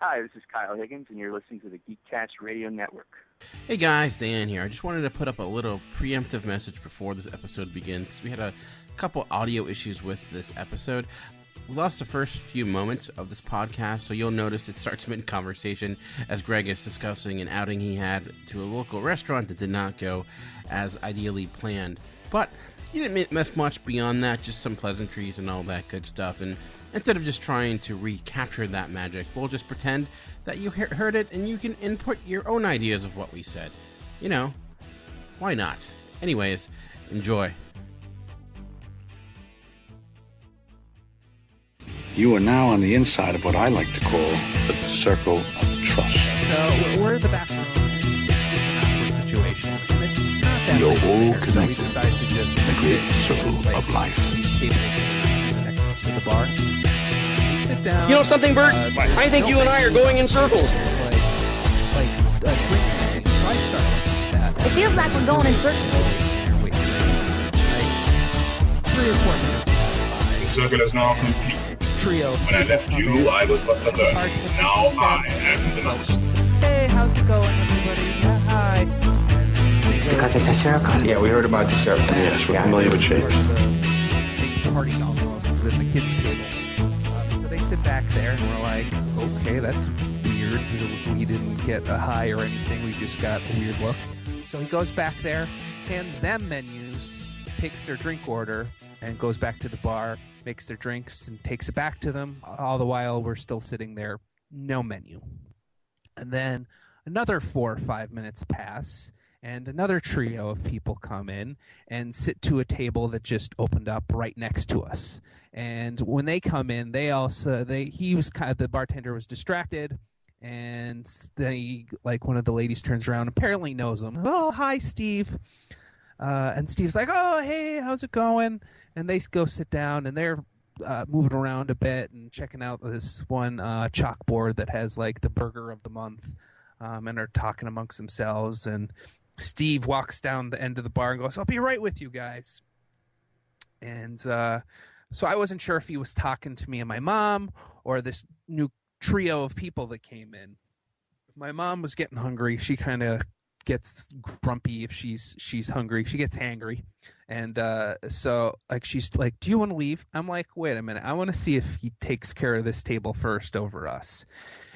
Hi, this is Kyle Higgins, and you're listening to the Geekcast Radio Network. Hey guys, Dan here. I just wanted to put up a little preemptive message before this episode begins, because we had a couple audio issues with this episode. We lost the first few moments of this podcast, so you'll notice it starts mid-conversation as Greg is discussing an outing he had to a local restaurant that did not go as ideally planned. But you didn't miss much beyond that, just some pleasantries and all that good stuff. And instead of just trying to recapture that magic, we'll just pretend that you heard it and you can input your own ideas of what we said. You know, why not? Anyways, enjoy. You are now on the inside of what I like to call the circle of trust. So we're in the back room. It's just an awkward situation. And it's not that You're all connected. connected. We decide to just The great sit, circle of life. These tables next to the bar. We sit down. You know something, Bert? I think you and I are going in circles. There's like a drink. So I start like that. It feels like we're going in circles. Wait, like 3 or 4 minutes pass by. The circle is now complete. Trio. When I left you, I was but the third. Now I am the most. Hey, how's it going, everybody? Yeah, hi. Because it's a circle. Yeah, we heard about the circle. Yes, we're familiar with shapes. Big party almost with the kids' table. So they sit back there, and we're like, okay, that's weird. We didn't get a high or anything. We just got a weird look. So he goes back there, hands them menus, takes their drink order, and goes back to the bar, makes their drinks, and takes it back to them. All the while, we're still sitting there, no menu. And then another 4 or 5 minutes pass, and another trio of people come in and sit to a table that just opened up right next to us. And when they come in, the bartender was distracted, and then one of the ladies turns around, apparently knows him. Oh, hi, Steve. And Steve's like, oh, hey, how's it going? And they go sit down, and they're moving around a bit and checking out this one chalkboard that has like the burger of the month, and are talking amongst themselves. And Steve walks down the end of the bar and goes, I'll be right with you guys. And so I wasn't sure if he was talking to me and my mom or this new trio of people that came in. My mom was getting hungry. She kind of gets grumpy if she's hungry. She gets hangry. And so like she's like, do you want to leave? I'm like, wait a minute, I want to see if he takes care of this table first over us.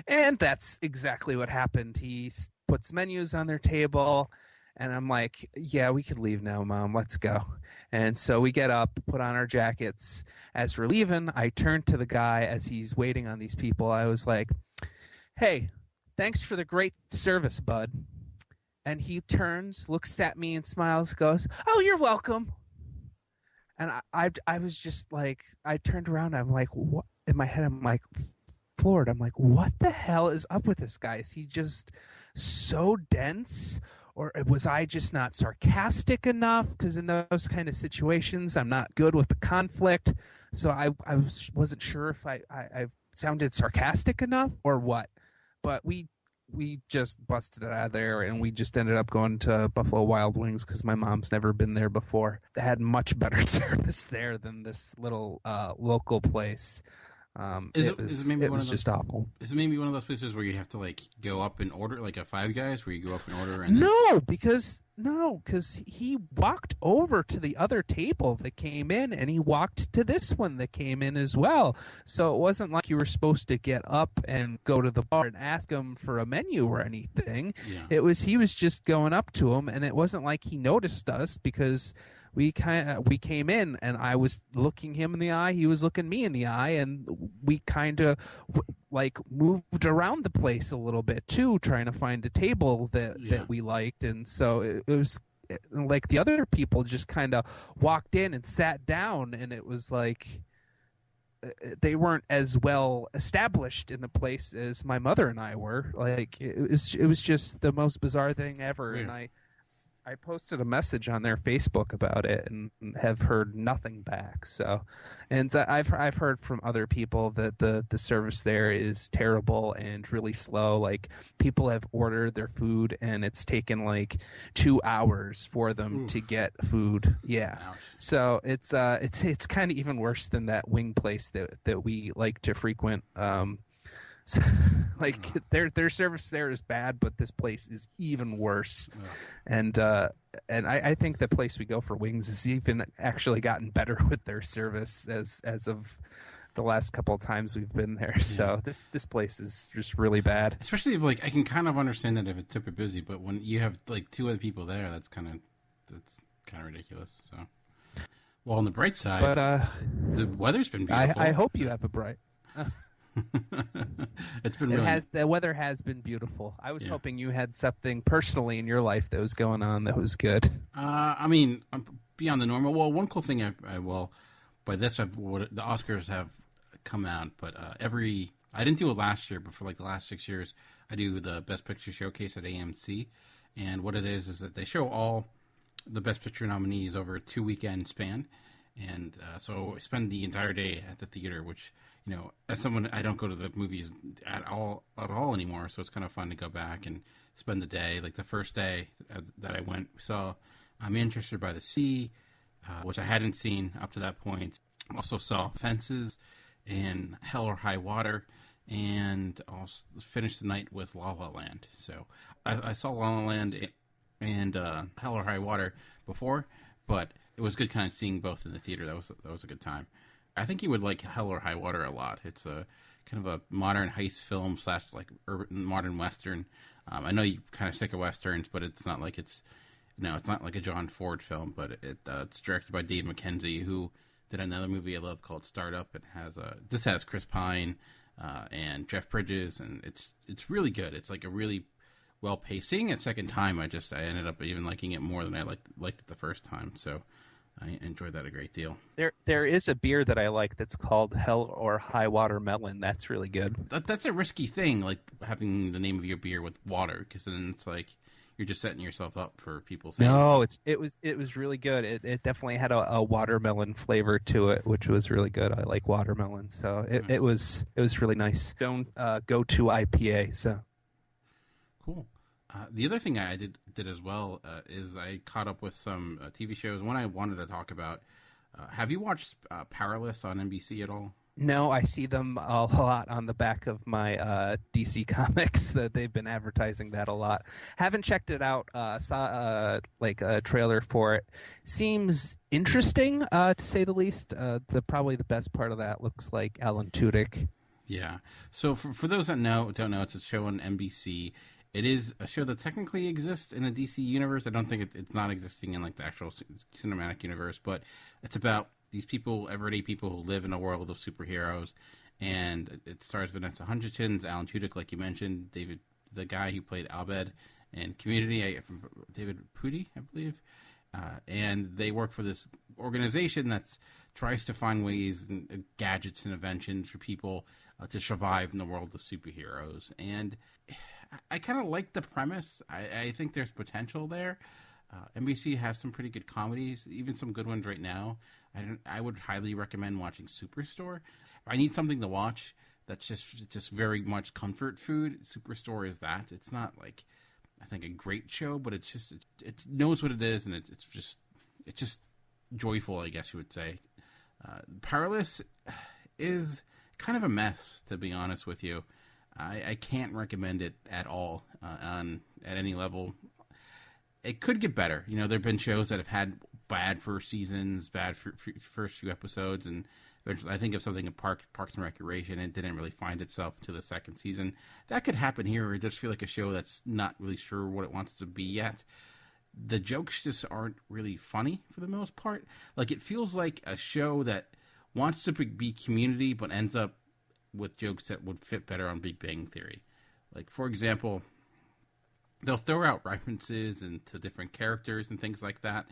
And that's exactly what happened. He puts menus on their table, and I'm like, yeah, we could leave now, Mom, let's go. And so we get up, put on our jackets. As we're leaving, I turn to the guy as he's waiting on these people. I was like, hey, thanks for the great service, bud. And he turns, looks at me and smiles, goes, oh, you're welcome. And I was just like, I turned around, I'm like, what? In my head, I'm like, floored. I'm like, what the hell is up with this guy? Is he just so dense? Or was I just not sarcastic enough? Because in those kind of situations, I'm not good with the conflict. So I wasn't sure if I sounded sarcastic enough or what. But we just busted it out of there, and we just ended up going to Buffalo Wild Wings because my mom's never been there before. They had much better service there than this little local place. It was just awful. Is it maybe one of those places where you have to like go up and order, like a Five Guys, where you go up and order? And No, because he walked over to the other table that came in, and he walked to this one that came in as well. So it wasn't like you were supposed to get up and go to the bar and ask him for a menu or anything. Yeah. He was just going up to him, and it wasn't like he noticed us because we came in, and I was looking him in the eye, he was looking me in the eye, and we kind of like moved around the place a little bit too, trying to find a table that we liked. And so it was like the other people just kind of walked in and sat down, and it was like they weren't as well established in the place as my mother and I were. Like it was just the most bizarre thing ever. Yeah. And I posted a message on their Facebook about it and have heard nothing back. So, and I've heard from other people that the service there is terrible and really slow. Like people have ordered their food and it's taken like 2 hours for them to get food. Yeah. Ouch. So it's kind of even worse than that wing place that we like to frequent. So, like their service there is bad, but this place is even worse. And I think the place we go for wings has even actually gotten better with their service as of the last couple of times we've been there. So this place is just really bad. Especially if, like, I can kind of understand that if it's super busy, but when you have like 2 other people there, that's kind of ridiculous. So, well, on the bright side, but the weather's been beautiful. I hope you have a bright. It's been really... The weather has been beautiful. I was hoping you had something personally in your life that was going on that was good. I mean, beyond the normal. Well, one cool thing the Oscars have come out, but I didn't do it last year, but for like the last 6 years, I do the Best Picture Showcase at AMC, and what it is that they show all the Best Picture nominees over a 2-weekend span, and so I spend the entire day at the theater, which, you know, as someone, I don't go to the movies at all anymore, so it's kind of fun to go back and spend the day. Like the first day that I went, we saw Manchester by the Sea, which I hadn't seen up to that point. Also saw Fences and Hell or High Water, and also finished the night with La La Land. So I saw La La Land and Hell or High Water before, but it was good kind of seeing both in the theater. That was a good time. I think you would like Hell or High Water a lot. It's a kind of a modern heist film / like urban modern western. I know you kind of sick of westerns, but it's not like it's not like a John Ford film. But it's directed by Dave McKenzie, who did another movie I love called Startup. It has Chris Pine and Jeff Bridges, and it's really good. It's like a really well paced. Seeing it second time, I ended up even liking it more than I liked it the first time. So I enjoyed that a great deal. There is a beer that I like that's called Hell or High Water Melon. That's really good. That's a risky thing, like having the name of your beer with water, because then it's like you're just setting yourself up for people saying... No, it was really good. It definitely had a watermelon flavor to it, which was really good. I like watermelon, so it was really nice. Don't go to IPA. So cool. The other thing I did as well is I caught up with some TV shows. One I wanted to talk about. Have you watched Powerless on NBC at all? No, I see them a lot on the back of my DC comics. That they've been advertising that a lot. Haven't checked it out. Saw like a trailer for it. Seems interesting, to say the least. Probably the best part of that looks like Alan Tudyk. Yeah. So for those that don't know, it's a show on NBC. It is a show that technically exists in a DC universe. I don't think it's not existing in like the actual cinematic universe, but it's about these people, everyday people who live in a world of superheroes. And it stars Vanessa Hudgens, Alan Tudyk, like you mentioned, David, the guy who played Abed in Community, David Pudi, I believe. And they work for this organization that tries to find ways and gadgets and inventions for people to survive in the world of superheroes. And I kind of like the premise. I think there's potential there. NBC has some pretty good comedies, even some good ones right now. I would highly recommend watching Superstore. If I need something to watch that's just very much comfort food, Superstore is that. It's not like, I think, a great show, but it knows what it is, and it's just joyful, I guess you would say. Powerless is kind of a mess, to be honest with you. I can't recommend it at all at any level. It could get better. You know, there have been shows that have had bad first seasons, bad first few episodes, and eventually I think of something in Parks and Recreation, and it didn't really find itself until the second season. That could happen here. It does feel like a show that's not really sure what it wants to be yet. The jokes just aren't really funny for the most part. Like, it feels like a show that wants to be Community, but ends up with jokes that would fit better on Big Bang Theory. Like, for example, they'll throw out references into different characters and things like that,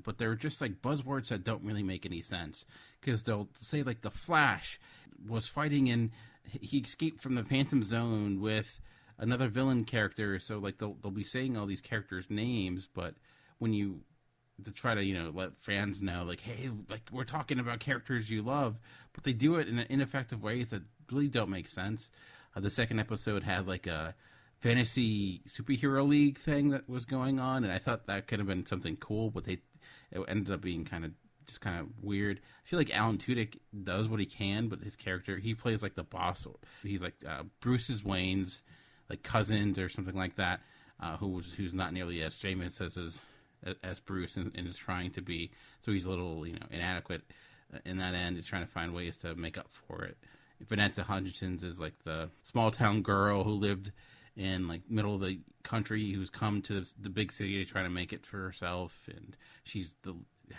but they're just like buzzwords that don't really make any sense. Because they'll say, like, the Flash was fighting and he escaped from the Phantom Zone with another villain character, so like they'll be saying all these characters' names, but when you to try to, you know, let fans know, like, hey, like, we're talking about characters you love, but they do it in ineffective ways that really don't make sense. The second episode had like a fantasy superhero league thing that was going on, and I thought that could have been something cool, but it ended up being kind of just kind of weird. I feel like Alan Tudyk does what he can, but his character, he plays like the boss. He's like Bruce's Wayne's like cousins or something like that, who's not nearly as famous as Bruce and is trying to be. So he's a little inadequate in that end. He's trying to find ways to make up for it. Vanessa Hudgens is like the small town girl who lived in like middle of the country, who's come to the big city to try to make it for herself, and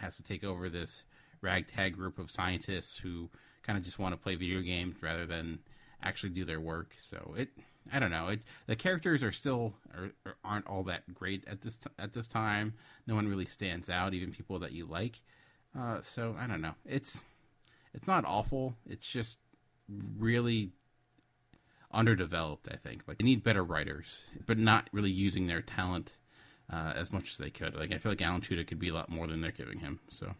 has to take over this ragtag group of scientists who kind of just want to play video games rather than actually do their work. So I don't know. The characters aren't all that great at this time. No one really stands out, even people that you like. So I don't know. It's not awful. It's just really underdeveloped, I think. Like, they need better writers, but not really using their talent as much as they could. Like, I feel like Alan Tudyk could be a lot more than they're giving him. So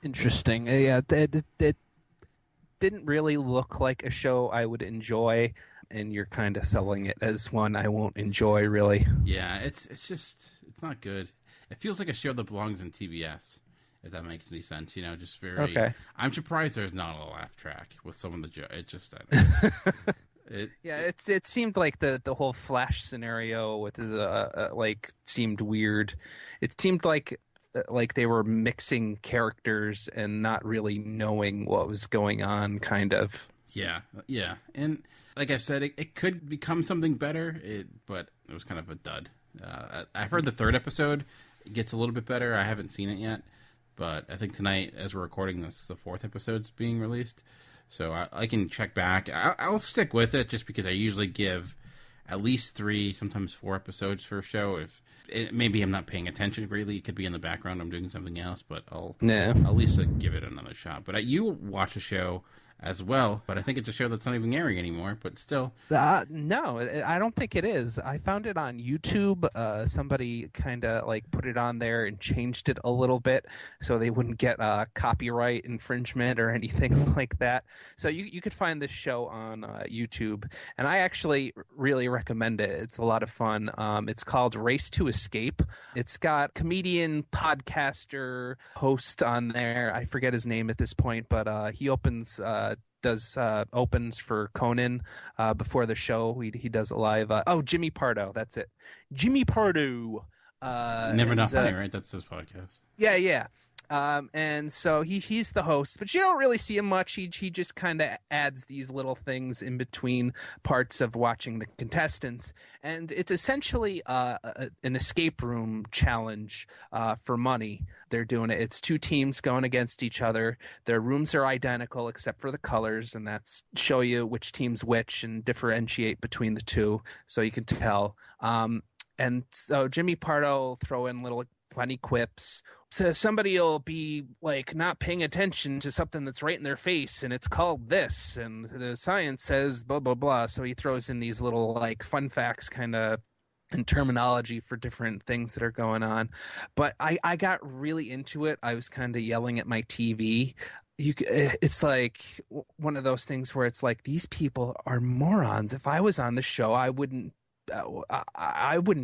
interesting. Yeah, it didn't really look like a show I would enjoy, and you're kind of selling it as one I won't enjoy, really. Yeah, it's not good. It feels like a show that belongs in TBS, if that makes any sense. Just very. Okay. I'm surprised there's not a laugh track with some of the jokes. It just. It seemed like the whole Flash scenario with the seemed weird. It seemed like they were mixing characters and not really knowing what was going on, kind of. Yeah, and like I said, it could become something better. But it was kind of a dud. I've heard the third episode gets a little bit better. I haven't seen it yet, but I think tonight, as we're recording this, the fourth episode's being released. So I can check back. I'll stick with it just because I usually give at least 3, sometimes 4 episodes for a show. Maybe I'm not paying attention greatly. It could be in the background. I'm doing something else, but I'll at least give it another shot. But you watch a show as well, but I think it's a show that's not even airing anymore, but still. No, I don't think it is. I found it on YouTube. Somebody kind of put it on there and changed it a little bit so they wouldn't get copyright infringement or anything like that. So you could find this show on YouTube, and I actually really recommend it. It's a lot of fun. It's called Race to Escape. It's got comedian, podcaster, host on there. I forget his name at this point, but he opens for Conan before the show. He does a live. Jimmy Pardo, that's it. Jimmy Pardo. Never Not Funny, right? That's his podcast. Yeah. And so he's the host, but you don't really see him much. He just kind of adds these little things in between parts of watching the contestants, and it's essentially an escape room challenge for money. They're doing it. It's 2 teams going against each other. Their rooms are identical except for the colors, and that's show you which team's which and differentiate between the two, so you can tell. And so Jimmy Pardo will throw in little funny quips. So somebody will be not paying attention to something that's right in their face, and it's called this, and the science says blah blah blah. So he throws in these little fun facts kind of and terminology for different things that are going on. But I got really into it. I was kind of yelling at my TV. It's like one of those things where it's like, these people are morons. If I was on the show, I wouldn't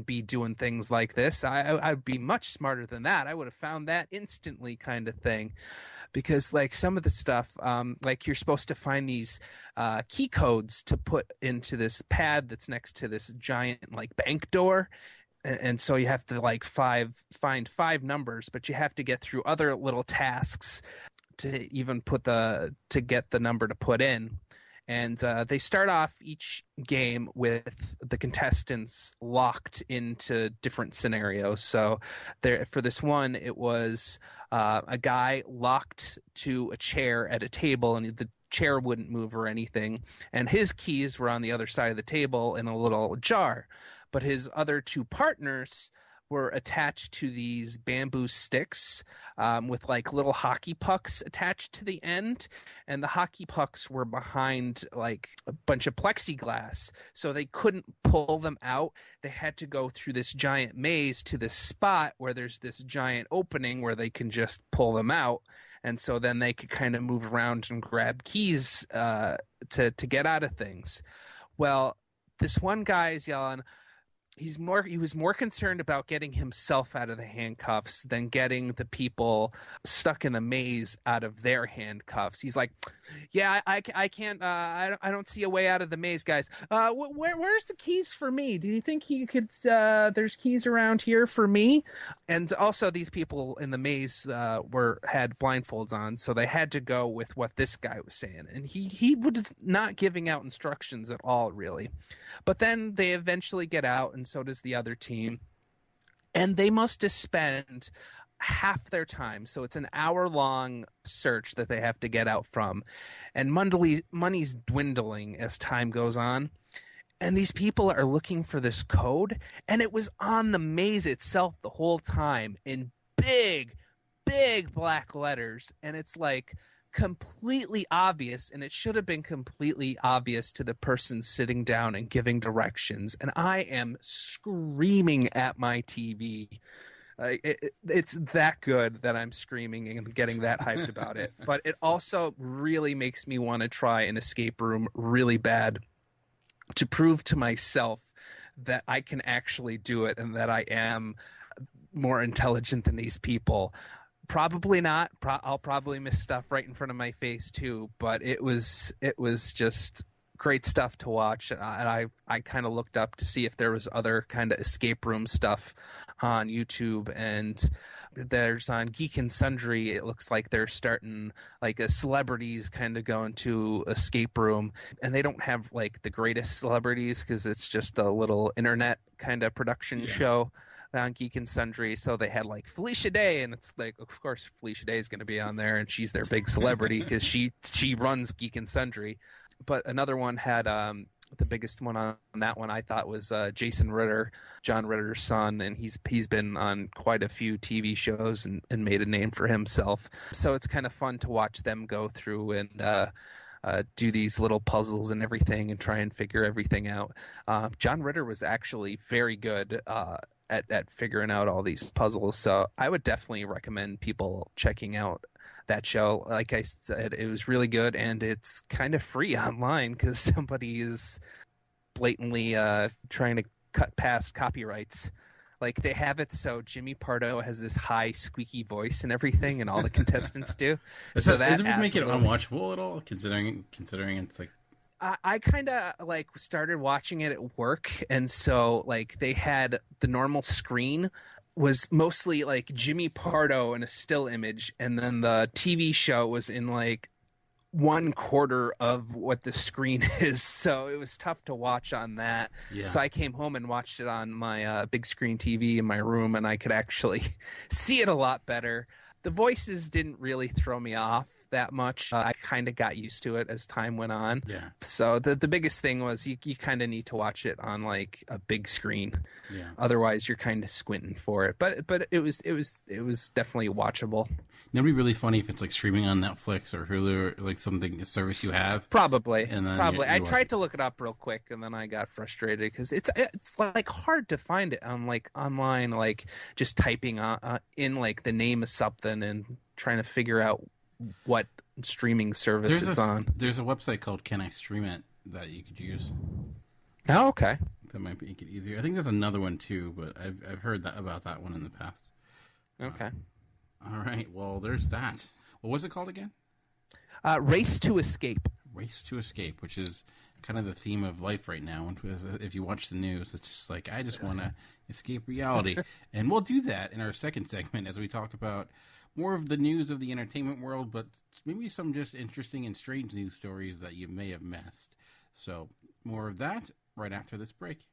be doing things like this. I'd be much smarter than that. I would have found that instantly, kind of thing. Because some of the stuff, you're supposed to find these key codes to put into this pad that's next to this giant bank door. And so you have to find 5 numbers, but you have to get through other little tasks to even to get the number to put in. And they start off each game with the contestants locked into different scenarios. So for this one, it was a guy locked to a chair at a table, and the chair wouldn't move or anything. And his keys were on the other side of the table in a little jar. But his other 2 partners were attached to these bamboo sticks with little hockey pucks attached to the end, and the hockey pucks were behind a bunch of plexiglass, so they couldn't pull them out. They had to go through this giant maze to this spot where there's this giant opening where they can just pull them out, and so then they could kind of move around and grab keys to get out of things. Well, this one guy is yelling, he was more concerned about getting himself out of the handcuffs than getting the people stuck in the maze out of their handcuffs. He's like, yeah, I can't, I don't see a way out of the maze, guys. Where's the keys for me? Do you think you could, there's keys around here for me? And also these people in the maze had blindfolds on, so they had to go with what this guy was saying. And he was not giving out instructions at all, really. But then they eventually get out, and so does the other team. And they must have spent half their time. So it's an hour-long search that they have to get out from. And money's dwindling as time goes on. And these people are looking for this code. And it was on the maze itself the whole time in big, big black letters. And it's like completely obvious, and it should have been completely obvious to the person sitting down and giving directions. And I am screaming at my TV. It's that good that I'm screaming and getting that hyped about it. But it also really makes me want to try an escape room really bad to prove to myself that I can actually do it and that I am more intelligent than these people. Probably not. I'll probably miss stuff right in front of my face too. But it was just great stuff to watch. And I kind of looked up to see if there was other kind of escape room stuff on YouTube. And there's on Geek and Sundry, it looks like they're starting like a celebrities kind of going to escape room. And they don't have like the greatest celebrities because it's just a little internet kind of production show on Geek and Sundry. So they had like Felicia Day, and it's like, of course Felicia Day is going to be on there, and she's their big celebrity because she runs Geek and Sundry. But another one had the biggest one on that one I thought was Jason Ritter, John Ritter's son, and he's been on quite a few TV shows and made a name for himself. So it's kind of fun to watch them go through and do these little puzzles and everything and try and figure everything out. John Ritter was actually very good at figuring out all these puzzles. So I would definitely recommend people checking out that show. Like I said, it was really good, and it's kind of free online because somebody is blatantly trying to cut past copyrights. Like they have it so Jimmy Pardo has this high squeaky voice and everything, and all the contestants do. So that would make it unwatchable at all, considering it's like. I kind of like started watching it at work, and so like they had the normal screen was mostly like Jimmy Pardo in a still image, and then the TV show was in like 1/4 of what the screen is, so it was tough to watch on that. So I came home and watched it on my big screen TV in my room, and I could actually see it a lot better. The voices didn't really throw me off that much. I kind of got used to it as time went on. So the biggest thing was you kind of need to watch it on like a big screen. Otherwise you're kind of squinting for it. But it was definitely watchable. It'd be really funny if it's like streaming on Netflix or Hulu or like something, a service you have. Probably. And then I tried to look it up real quick, and then I got frustrated because it's like hard to find it on like online, like just typing in like the name of something and trying to figure out what streaming service it's on. There's a website called Can I Stream It that you could use. Oh, okay. That might make it easier. I think there's another one too, but I've heard about that one in the past. Okay. All right. Well, there's that. What was it called again? Race to Escape. Race to Escape, which is kind of the theme of life right now. If you watch the news, it's just like, I just want to escape reality. And we'll do that in our second segment as we talk about more of the news of the entertainment world, but maybe some just interesting and strange news stories that you may have missed. So more of that right after this break.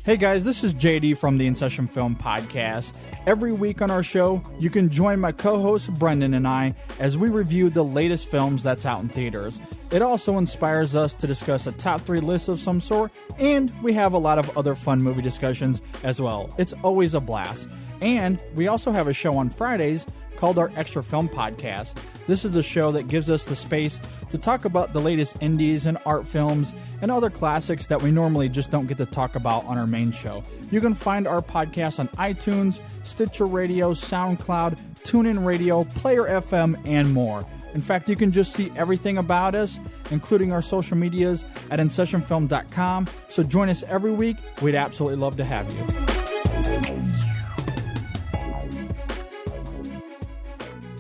Hey guys, this is JD from the In Session Film Podcast. Every week on our show, you can join my co-host Brendan and I as we review the latest films that's out in theaters. It also inspires us to discuss a top 3 list of some sort, and we have a lot of other fun movie discussions as well. It's always a blast. And we also have a show on Fridays called our Extra Film Podcast. This is a show that gives us the space to talk about the latest indies and art films and other classics that we normally just don't get to talk about on our main show. You can find our podcast on iTunes, Stitcher Radio, SoundCloud, TuneIn Radio, Player FM, and more. In fact, you can just see everything about us, including our social medias, at InSessionFilm.com. So join us every week. We'd absolutely love to have you.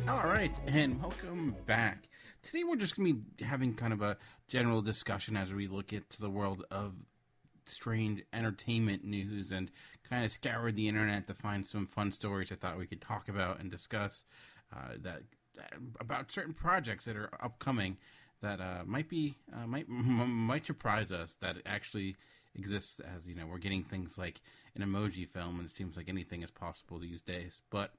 All right, and welcome back. Today we're just going to be having kind of a general discussion as we look into the world of strange entertainment news and kind of scoured the internet to find some fun stories I thought we could talk about and discuss about certain projects that are upcoming that might surprise us that it actually exists. As you know, we're getting things like an emoji film, and it seems like anything is possible these days. But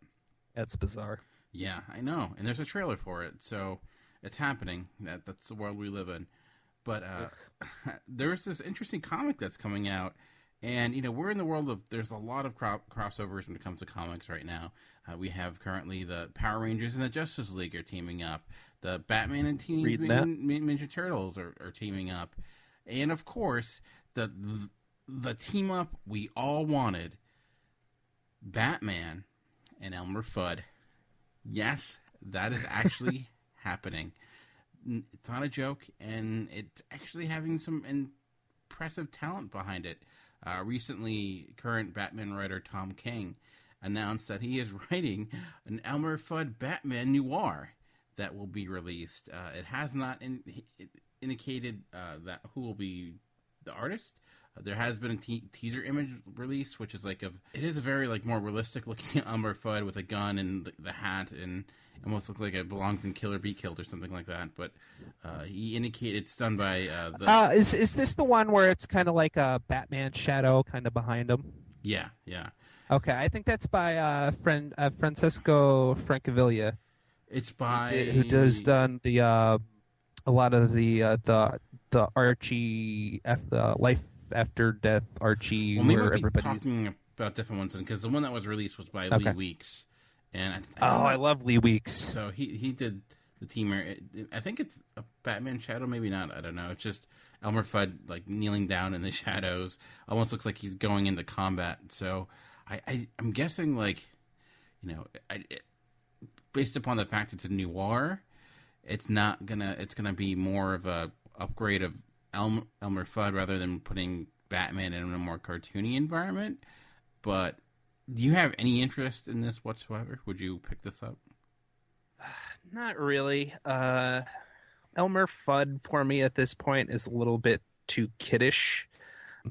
That's bizarre. Yeah, I know, and there's a trailer for it, so it's happening. That's the world we live in. But there's this interesting comic that's coming out, and you know, we're in the world of, there's a lot of crossovers when it comes to comics right now. We have currently the Power Rangers and the Justice League are teaming up. The Batman and Teenage Mutant Ninja Turtles are teaming up, and of course the team up we all wanted, Batman and Elmer Fudd. Yes, that is actually happening. It's not a joke, and it's actually having some impressive talent behind it. Recently, current Batman writer Tom King announced that he is writing an Elmer Fudd Batman noir that will be released. It has not indicated that who will be the artist. There has been a teaser image released, which is it is a very more realistic looking Elmer Fudd with a gun and the hat, and almost looks like it belongs in Kill or Be Killed or something like that. But he indicated it's done by Is this the one where it's kind of like a Batman shadow kind of behind him? Yeah. Okay, I think that's by Francesco Francavilla. It's by who does done the a lot of the Archie the Life After Death Archie. Well, maybe where we'll be everybody's talking about different ones, because the one that was released was by Lee Weeks, and I love Lee Weeks. So he did the teamer. I think it's a Batman shadow, maybe not. I don't know. It's just Elmer Fudd kneeling down in the shadows. Almost looks like he's going into combat. So I'm guessing based upon the fact it's a noir, it's gonna be more of a upgrade of Elmer Fudd rather than putting Batman in a more cartoony environment. But do you have any interest in this whatsoever? Would you pick this up? Not really. Elmer Fudd for me at this point is a little bit too kiddish.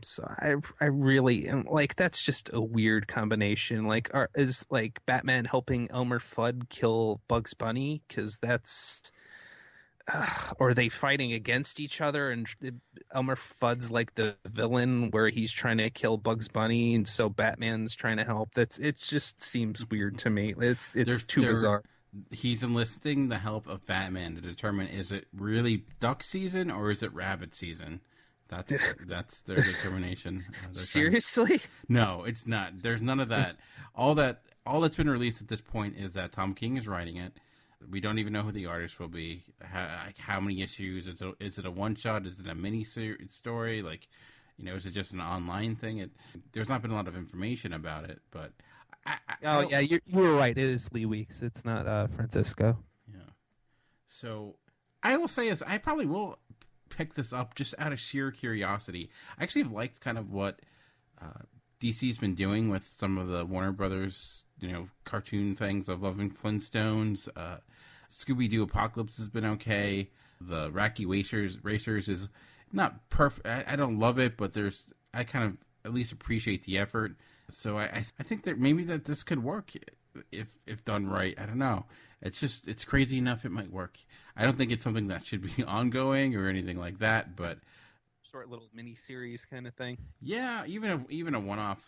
So I really am that's just a weird combination. Is Batman helping Elmer Fudd kill Bugs Bunny? Because that's or are they fighting against each other, and Elmer Fudd's the villain where he's trying to kill Bugs Bunny, and so Batman's trying to help. It just seems weird to me. It's too bizarre. He's enlisting the help of Batman to determine, is it really duck season or is it rabbit season? That's their determination. Seriously? No, it's not. There's none of that. All that's been released at this point is that Tom King is writing it. We don't even know who the artist will be. How many issues? Is it a one shot? Is it a mini story? Is it just an online thing? There's not been a lot of information about it, but you were right. It is Lee Weeks. It's not Francisco. Yeah. So I will say I probably will pick this up just out of sheer curiosity. I actually have liked kind of what DC's been doing with some of the Warner Brothers, cartoon things of Loving Flintstones. Scooby-Doo Apocalypse has been okay. The Wacky Racers is not perfect. I don't love it, but I kind of at least appreciate the effort. So I think that maybe that this could work if done right. I don't know. It's crazy enough it might work. I don't think it's something that should be ongoing or anything like that, but short little mini series kind of thing. Yeah, even a one-off,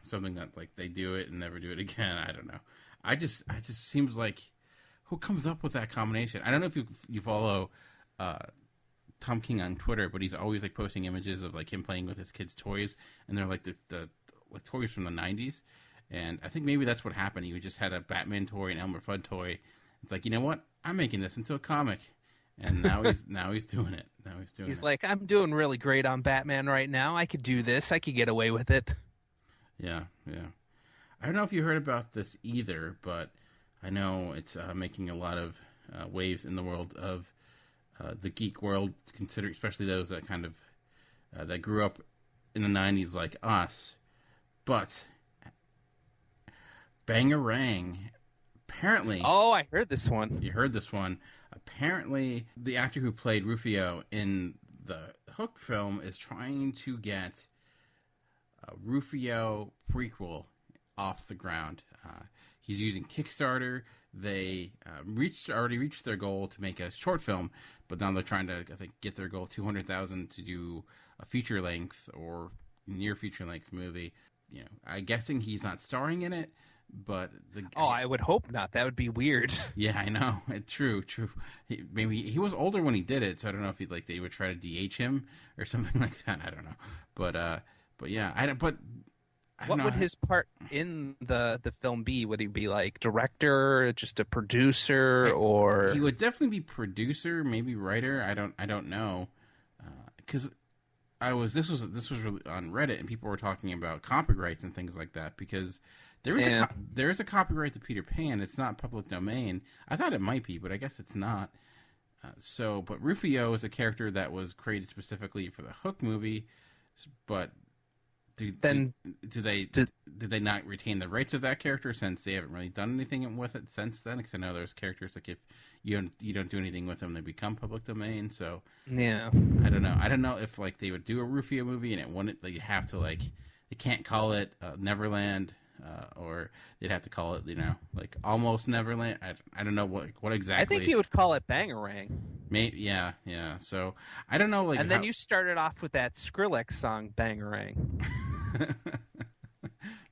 something that they do it and never do it again. I don't know. I just seems like, who comes up with that combination? I don't know if you follow Tom King on Twitter, but he's always posting images of him playing with his kids' toys, and they're the toys from the 90s. And I think maybe that's what happened. He just had a Batman toy and Elmer Fudd toy. It's you know what? I'm making this into a comic. And now he's doing it. He's I'm doing really great on Batman right now. I could do this. I could get away with it. Yeah. I don't know if you heard about this either, but I know it's making a lot of waves in the world of the geek world, especially those that kind of that grew up in the 90s like us. But Bangarang, apparently... Oh, I heard this one. You heard this one. Apparently, the actor who played Rufio in the Hook film is trying to get a Rufio prequel off the ground. He's using Kickstarter. They already reached their goal to make a short film, but now they're trying to, I think, get their goal $200,000 to do a feature length or near feature length movie. You know, I'm guessing he's not starring in it, but I would hope not. That would be weird. Yeah, I know. True. Maybe he was older when he did it, so I don't know if they would try to DH him or something like that. I don't know, but yeah, I don't what know. Would his part in the film be? Would he be like director, just a producer, or he would definitely be producer, maybe writer. I don't know, because this was really on Reddit and people were talking about copyrights and things like that because there is a copyright to Peter Pan. It's not public domain. I thought it might be, but I guess it's not. But Rufio is a character that was created specifically for the Hook movie, but. Did they not retain the rights of that character since they haven't really done anything with it since then? Because I know there's characters like if you don't do anything with them, they become public domain. So yeah, I don't know. I don't know if like they would do a Rufio movie and it wouldn't. They have to they can't call it Neverland, or they'd have to call it like Almost Neverland. I don't know what exactly. I think you would call it Bangarang. Maybe yeah. So I don't know and then you started off with that Skrillex song Bangarang.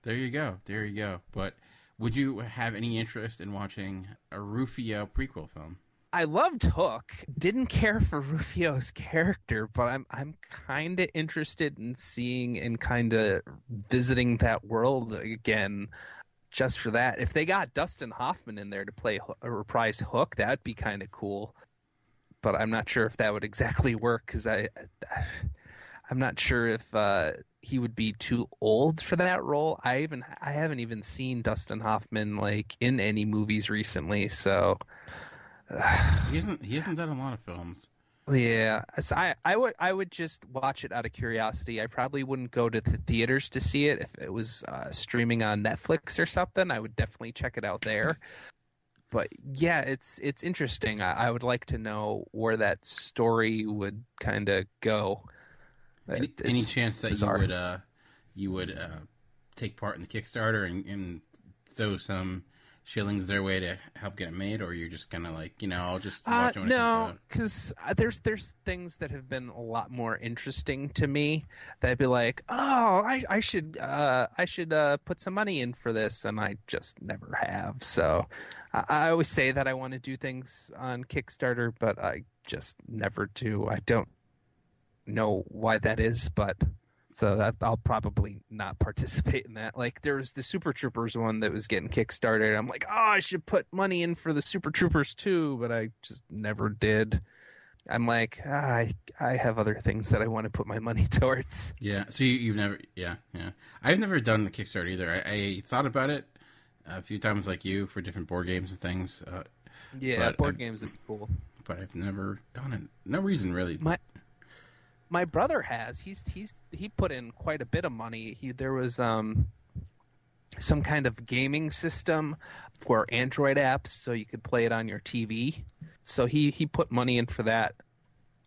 There you go. But would you have any interest in watching a Rufio prequel film? I loved Hook. Didn't care for Rufio's character, but I'm kind of interested in seeing and kind of visiting that world again, just for that. If they got Dustin Hoffman in there to play a reprise Hook, that'd be kind of cool. But I'm not sure if that would exactly work because I'm not sure if he would be too old for that role. I haven't even seen Dustin Hoffman like in any movies recently, so he hasn't done a lot of films. Yeah, so I would just watch it out of curiosity. I probably wouldn't go to the theaters to see it. If it was streaming on Netflix or something, I would definitely check it out there. But yeah, it's interesting. I would like to know where that story would kind of go. Any chance that you would take part in the Kickstarter and throw some shillings their way to help get it made, or you're just gonna I'll just watch it when it comes out? No, because there's things that have been a lot more interesting to me that I'd be like, oh, I should put some money in for this, and I just never have. So I always say that I want to do things on Kickstarter, but I just never do. I don't know why that is, but so I'll probably not participate in that. Like there was the Super Troopers one that was getting Kickstarted. I'm like, oh, I should put money in for the Super Troopers too, but I just never did. I'm like, I have other things that I want to put my money towards. Yeah. So you've never, yeah. I've never done a Kickstarter either. I thought about it a few times, like you, for different board games and things. Board games would be cool. But I've never done it. No reason really. My brother has. He put in quite a bit of money. There was some kind of gaming system for Android apps, so you could play it on your TV. So he put money in for that.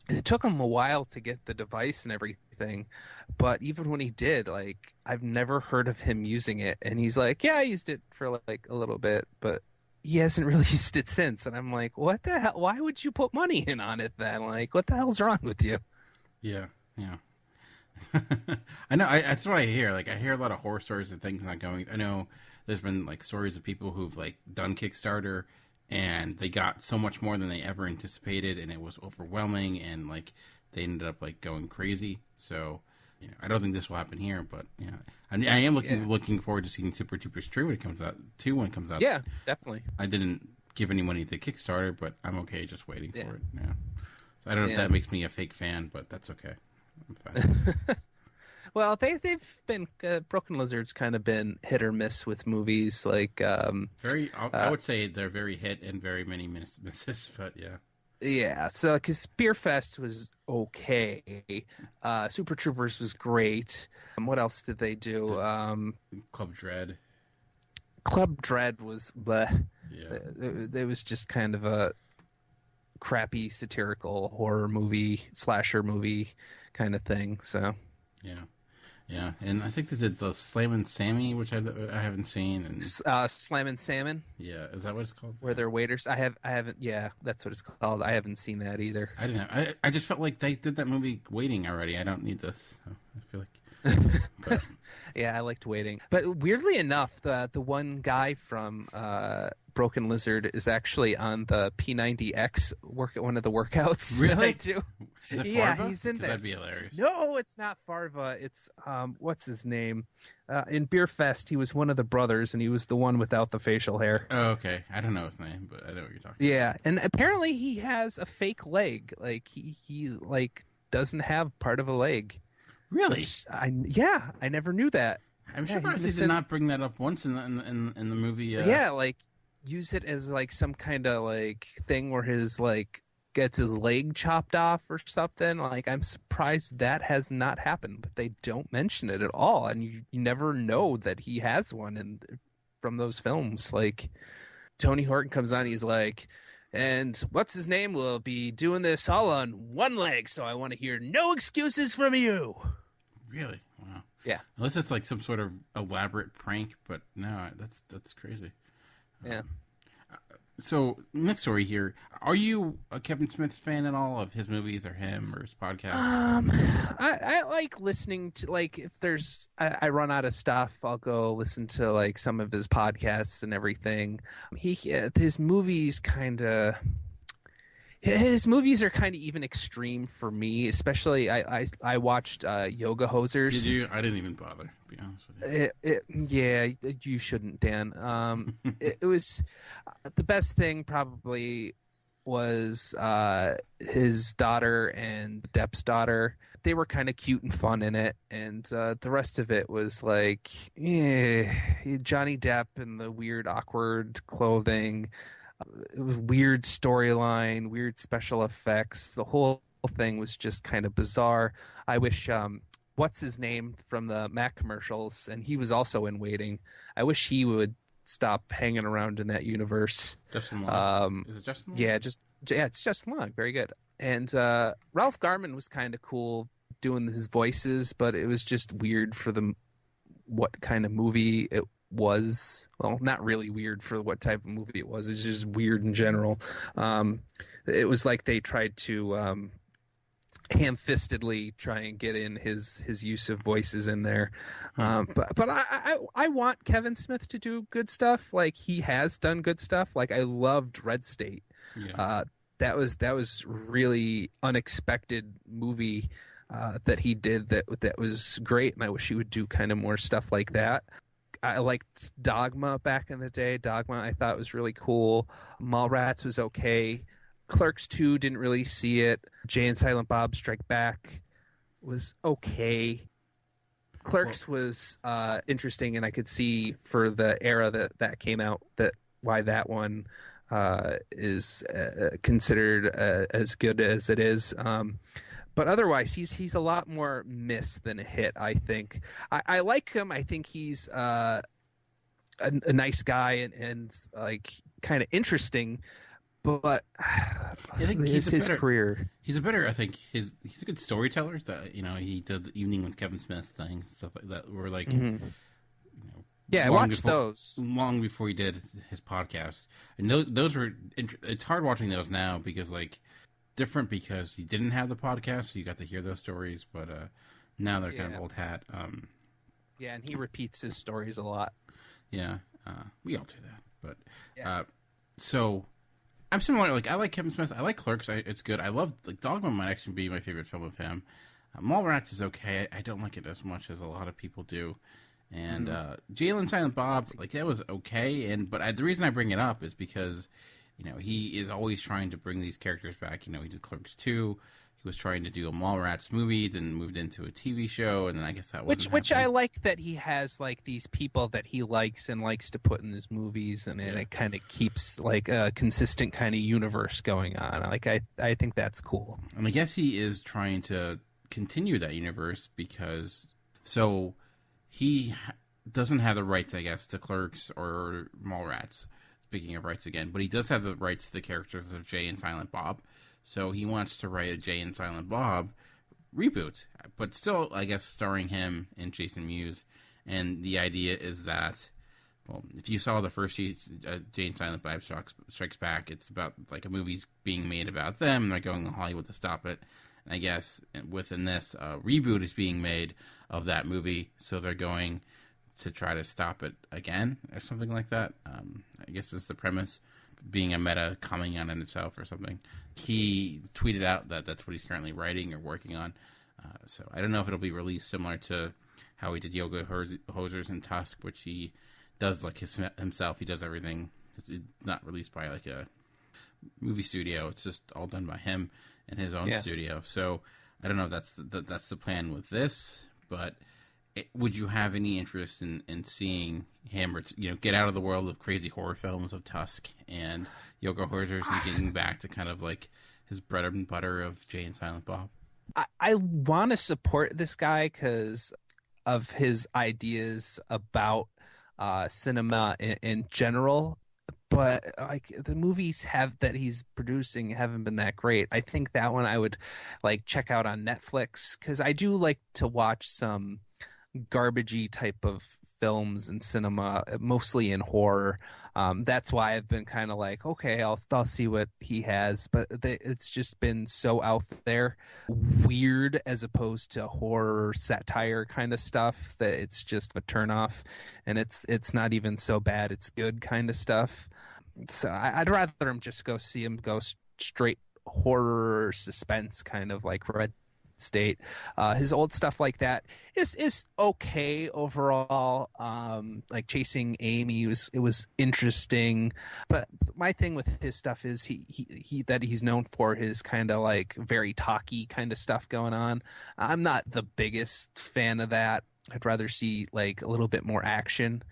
And it took him a while to get the device and everything, but even when he did, like I've never heard of him using it. And he's like, "Yeah, I used it for like a little bit, but he hasn't really used it since." And I'm like, "What the hell? Why would you put money in on it then? Like, what the hell's wrong with you?" Yeah. I know. That's what I hear. Like, I hear a lot of horror stories of things not going. I know there's been like stories of people who've like done Kickstarter and they got so much more than they ever anticipated, and it was overwhelming, and like they ended up like going crazy. So, I don't think this will happen here, but I am looking forward to seeing Super Troopers 2 when it comes out. Yeah, definitely. I didn't give any money to Kickstarter, but I'm okay just waiting for it. Yeah. I don't know if that makes me a fake fan, but that's okay. I'm fine. Well, they've been Broken Lizard's kind of been hit or miss with movies. Like I would say they're very hit and very many misses, but yeah. Yeah, so because Beer Fest was okay, Super Troopers was great. What else did they do? Club Dread. Club Dread was bleh. Yeah. It was just kind of a crappy satirical horror movie, slasher movie kind of thing. So yeah, and I think they did the Slammin' Sammy, which I haven't seen. And Slammin' Salmon. Yeah, is that what it's called? Where they're waiters. I haven't. Yeah, that's what it's called. I haven't seen that either. I didn't. I just felt like they did that movie Waiting already. I don't need this. So I feel like. Yeah, I liked Waiting, but weirdly enough, the one guy from Broken Lizard is actually on the P90X one of the workouts. Really? That I do. Is it Farva? Yeah, he's in there. That'd be hilarious. No, it's not Farva. It's what's his name? In Beer Fest, he was one of the brothers, and he was the one without the facial hair. Oh, okay. I don't know his name, but I know what you're talking Yeah, and apparently he has a fake leg. Like he like doesn't have part of a leg. Really? I never knew that. I'm surprised he did not bring that up once in the movie. Yeah, like use it as like some kind of like thing where his like gets his leg chopped off or something. Like I'm surprised that has not happened, but they don't mention it at all, and you never know that he has one from those films. Like Tony Horton comes on, he's like, and what's his name will be doing this all on one leg, so I want to hear no excuses from you. Really? Wow. Yeah. Unless it's like some sort of elaborate prank, but no, that's crazy. Yeah. So, next story here. Are you a Kevin Smith fan at all of his movies or him or his podcast? I like listening to, like, if there's, I run out of stuff, I'll go listen to, like, some of his podcasts and everything. His movies are kind of even extreme for me, especially I watched Yoga Hosers. Did you? I didn't even bother, to be honest with you. Yeah, you shouldn't, Dan. It was the best thing probably was his daughter and Depp's daughter. They were kind of cute and fun in it, and the rest of it was like Johnny Depp and the weird, awkward clothing. It was weird storyline, weird special effects. The whole thing was just kind of bizarre. I wish what's his name from the Mac commercials, and he was also in Waiting. I wish he would stop hanging around in that universe. Justin Long. Is it Justin Long? Yeah, it's Justin Long. Very good. And Ralph Garman was kind of cool doing his voices, but it was just weird for what kind of movie it was. Well, not really weird for what type of movie it was. It's just weird in general. It was like they tried to ham-fistedly try and get in his use of voices in there. But I want Kevin Smith to do good stuff. Like he has done good stuff. Like I loved Red State. Yeah. That was really unexpected movie that he did that was great, and I wish he would do kind of more stuff like that. I liked Dogma back in the day. Dogma I thought was really cool. Mallrats was okay. Clerks 2 didn't really see it. Jay and Silent Bob Strike Back was okay. Clerks was interesting, and I could see for the era that came out why that one is considered as good as it is. But otherwise, he's a lot more miss than a hit, I think. I like him. I think he's a nice guy and like kind of interesting. But I think his career. He's a better. I think he's a good storyteller. That he did the Evening with Kevin Smith things and stuff like that. Were like, I watched those long before he did his podcast, and those were. It's hard watching those now because different because he didn't have the podcast, so you got to hear those stories. But now they're kind of old hat. And he repeats his stories a lot. Yeah, we all do that. But so. I'm similar. Like I like Kevin Smith. I like Clerks. It's good. I love Dogma might actually be my favorite film of him. Mallrats is okay. I don't like it as much as a lot of people do. And Jay and Silent Bob, that was okay. But the reason I bring it up is because he is always trying to bring these characters back. He did Clerks 2. was trying to do a Mallrats movie, then moved into a TV show, and then I guess that wasn't which I happening. like that he has like these people that he likes and likes to put in his movies, and it kind of keeps like a consistent kind of universe going on. Like I think that's cool. And I guess he is trying to continue that universe because he doesn't have the rights, I guess, to Clerks or Mallrats. Speaking of rights again, but he does have the rights to the characters of Jay and Silent Bob. So he wants to write a Jay and Silent Bob reboot, but still, I guess, starring him and Jason Mewes. And the idea is that, well, if you saw the first Jay and Silent Bob Strikes Back, it's about like a movie's being made about them, and they're going to Hollywood to stop it. And I guess within this, a reboot is being made of that movie, so they're going to try to stop it again or something like that. I guess is the premise, being a meta coming on in itself or something. He tweeted out that that's what he's currently writing or working on. So I don't know if it'll be released similar to how he did Yoga Hosers and Tusk, which he does like himself. He does everything. It's not released by like a movie studio. It's just all done by him in his own studio. So I don't know if that's the plan with this, but would you have any interest in seeing him, get out of the world of crazy horror films of Tusk and Yoga Hosers and getting back to kind of like his bread and butter of Jay and Silent Bob? I want to support this guy because of his ideas about cinema in general, but like the movies that he's producing haven't been that great. I think that one I would like check out on Netflix because I do like to watch some garbagey type of films and cinema, mostly in horror. That's why I've been kind of like, okay, I'll see what he has, but it's just been so out there, weird as opposed to horror satire kind of stuff that it's just a turnoff, and it's not even so bad, it's good kind of stuff. So I'd rather him just go see him go straight horror suspense, kind of like Red State. His old stuff like that is okay overall. Like Chasing Amy it was interesting, but my thing with his stuff is he that he's known for his kind of like very talky kind of stuff going on. I'm not the biggest fan of that. I'd rather see like a little bit more action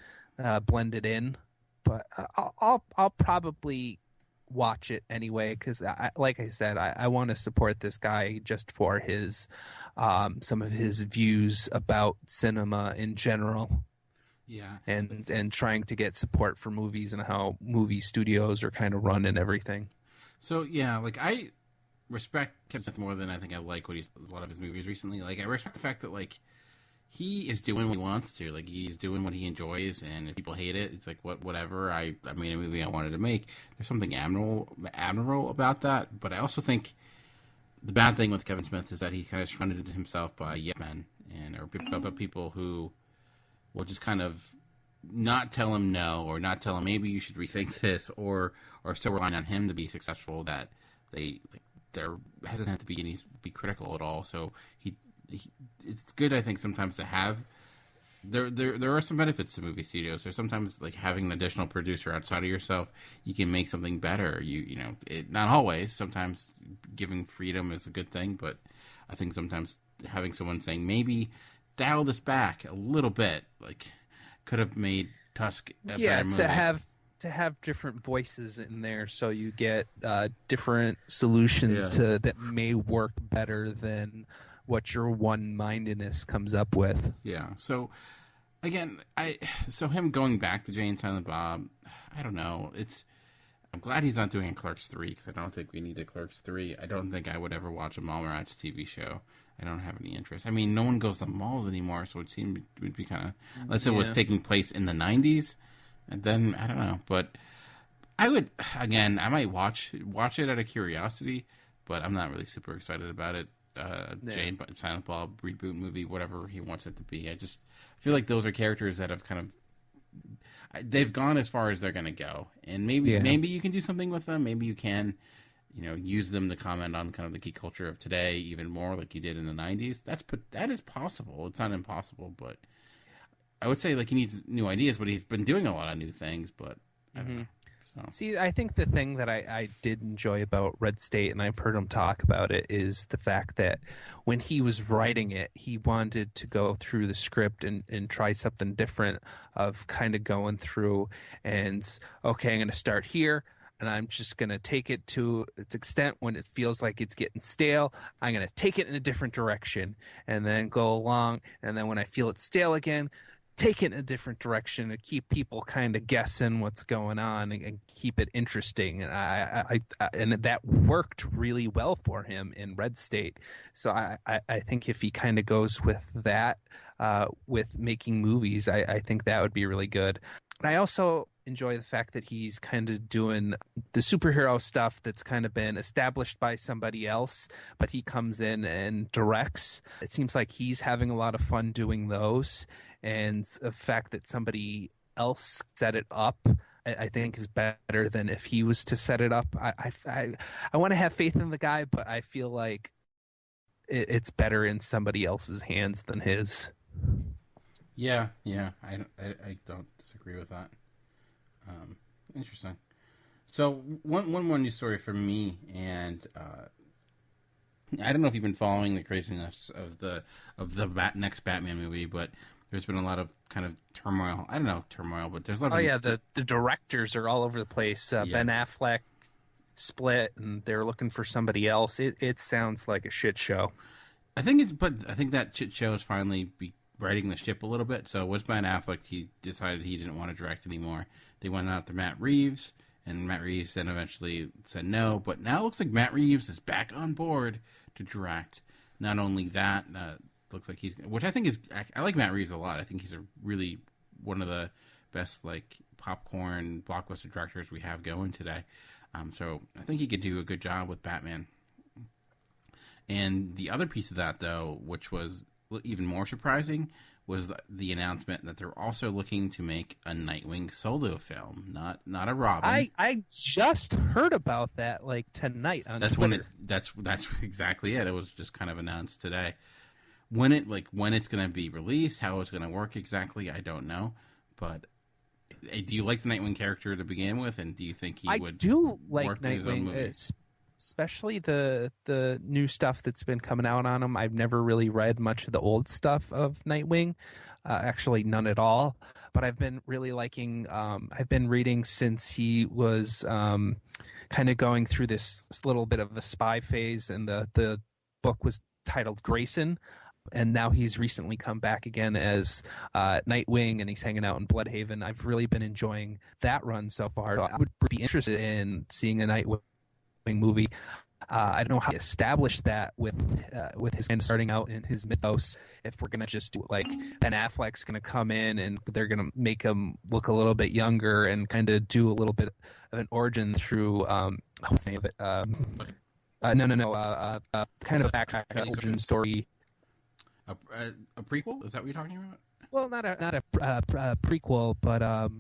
blended in, but I'll probably watch it anyway because like I said, I want to support this guy just for his some of his views about cinema in general, and trying to get support for movies and how movie studios are kind of run and everything. So like I respect Kevin Smith more than I think I like a lot of his movies recently. Like I respect the fact that like he is doing what he wants to. Like, he's doing what he enjoys, and if people hate it, it's like, whatever. I made a movie I wanted to make. There's something admirable about that, but I also think the bad thing with Kevin Smith is that he kind of surrounded himself by yes men, or people who will just kind of not tell him no, or not tell him maybe you should rethink this, or so relying on him to be successful that there hasn't had to be critical at all. So it's good, I think, sometimes to have there are some benefits to movie studios. There's sometimes like having an additional producer outside of yourself, you can make something better. Not always. Sometimes giving freedom is a good thing, but I think sometimes having someone saying maybe dial this back a little bit, like, could have made Tusk a better movie. to have different voices in there, so you get different solutions that may work better than what your one-mindedness comes up with. Yeah. So again, him going back to Jay and Silent Bob, I don't know. I'm glad he's not doing a Clerks 3, because I don't think we need a Clerks 3. I don't think I would ever watch a Mallrats TV show. I don't have any interest. I mean, no one goes to malls anymore, so it seemed it would be kind of, unless it was taking place in the 90s, and then I don't know. But I might watch it out of curiosity, but I'm not really super excited about it. Jay and Silent Bob reboot movie, whatever he wants it to be. I just feel like those are characters that have kind of, they've gone as far as they're going to go, and maybe you can do something with them. Maybe you can, use them to comment on kind of the geek culture of today even more, like you did in the 90s. That is possible. It's not impossible, but I would say like he needs new ideas. But he's been doing a lot of new things. But I don't know. So. See, I think the thing that I did enjoy about Red State, and I've heard him talk about it, is the fact that when he was writing it, he wanted to go through the script and try something different, of kind of going through and, okay, I'm going to start here, and I'm just going to take it to its extent. When it feels like it's getting stale, I'm going to take it in a different direction and then go along. And then when I feel it's stale again, take it in a different direction to keep people kind of guessing what's going on and keep it interesting. And I and that worked really well for him in Red State. So I think if he kind of goes with that, with making movies, I think that would be really good. And I also enjoy the fact that he's kind of doing the superhero stuff that's kind of been established by somebody else, but he comes in and directs. It seems like he's having a lot of fun doing those. And the fact that somebody else set it up, I think, is better than if he was to set it up. I want to have faith in the guy, but I feel like it's better in somebody else's hands than his. Yeah, I don't disagree with that. Interesting. So one more news story for me, and I don't know if you've been following the craziness of the next Batman movie, but there's been a lot of kind of turmoil. I don't know turmoil, but there's a lot of... Oh, yeah, the directors are all over the place. Ben Affleck split, and they're looking for somebody else. It sounds like a shit show. I think that shit show is finally righting the ship a little bit. So it was Ben Affleck. He decided he didn't want to direct anymore. They went out to Matt Reeves, and Matt Reeves then eventually said no. But now it looks like Matt Reeves is back on board to direct. Not only that, looks like he's, which I think is, I like Matt Reeves a lot. I think he's a really one of the best like popcorn blockbuster directors we have going today. So I think he could do a good job with Batman. And the other piece of that, though, which was even more surprising, was the announcement that they're also looking to make a Nightwing solo film, not a Robin. I just heard about that like tonight on Twitter. That's exactly it. It was just kind of announced today. When it's going to be released, how it's going to work exactly, I don't know. But do you like the Nightwing character to begin with, and do you think he would? I do like Nightwing, especially the new stuff that's been coming out on him. I've never really read much of the old stuff of Nightwing, actually none at all. But I've been really liking. I've been reading since he was kind of going through this little bit of a spy phase, and the book was titled Grayson. And now he's recently come back again as Nightwing, and he's hanging out in Bloodhaven. I've really been enjoying that run so far. I would be interested in seeing a Nightwing movie. I don't know how to establish that with his kind of starting out in his mythos. If we're gonna just do like Ben Affleck's gonna come in and they're gonna make him look a little bit younger and kind of do a little bit of an origin through what's the name of it? Kind of a backtrack origin story. A prequel? Is that what you're talking about? Well, not a prequel, but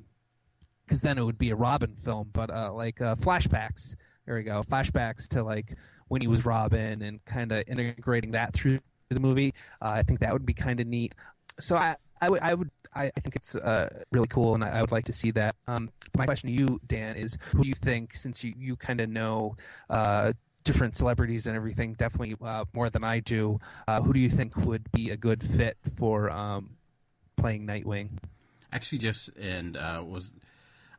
because then it would be a Robin film. But like flashbacks. There we go. Flashbacks to like when he was Robin and kind of integrating that through the movie. I think that would be kind of neat. So I think it's really cool, and I would like to see that. My question to you, Dan, is who do you think, since you kind of know different celebrities and everything, definitely more than I do, who do you think would be a good fit for playing Nightwing? Actually, I